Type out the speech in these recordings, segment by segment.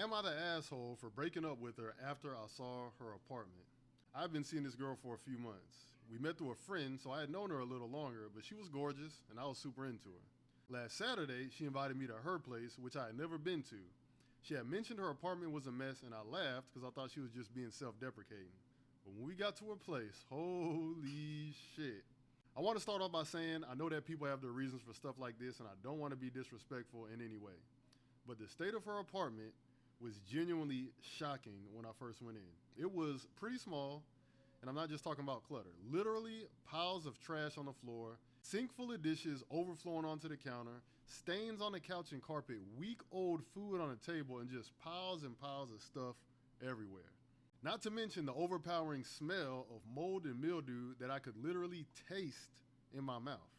Am I the asshole for breaking up with her after I saw her apartment? I've been seeing this girl for a few months. We met through a friend, so I had known her a little longer, but she was gorgeous and I was super into her. Last Saturday, she invited me to her place, which I had never been to. She had mentioned her apartment was a mess and I laughed because I thought she was just being self-deprecating. But when we got to her place, holy shit. I want to start off by saying I know that people have their reasons for stuff like this and I don't want to be disrespectful in any way. But the state of her apartment was genuinely shocking when I first went in. It was pretty small, and I'm not just talking about clutter. Literally piles of trash on the floor, sink full of dishes overflowing onto the counter, stains on the couch and carpet, week-old food on the table, and just piles and piles of stuff everywhere. Not to mention the overpowering smell of mold and mildew that I could literally taste in my mouth.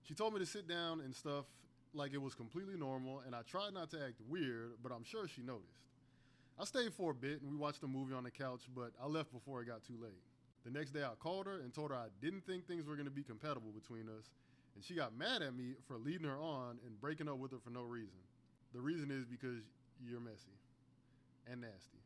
She told me to sit down and stuff like it was completely normal, and I tried not to act weird, but I'm sure she noticed. I stayed for a bit and we watched a movie on the couch, but I left before it got too late. The next day I called her and told her I didn't think things were going to be compatible between us, and she got mad at me for leading her on and breaking up with her for no reason. The reason is because you're messy and nasty.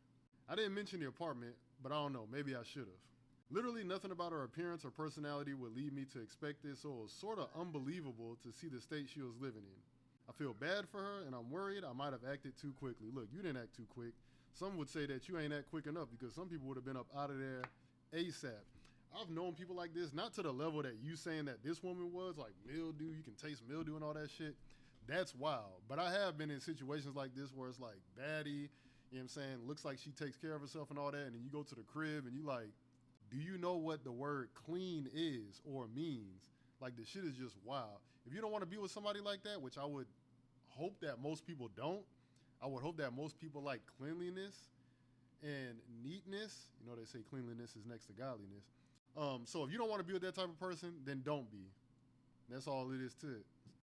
I didn't mention the apartment, but I don't know, maybe I should have. Literally nothing about her appearance or personality would lead me to expect this, so it was sort of unbelievable to see the state she was living in. I feel bad for her and I'm worried I might have acted too quickly. Look, you didn't act too quick. Some would say that you ain't act quick enough because some people would have been up out of there ASAP. I've known people like this, not to the level that you saying that this woman was, like mildew, you can taste mildew and all that shit. That's wild. But I have been in situations like this where it's like baddie, you know what I'm saying, looks like she takes care of herself and all that, and then you go to the crib and you like, do you know what the word clean is or means? Like, the shit is just wild. If you don't want to be with somebody like that, which I would hope that most people don't, I would hope that most people like cleanliness and neatness. You know, they say cleanliness is next to godliness. So if you don't want to be with that type of person, then don't be. That's all it is to it.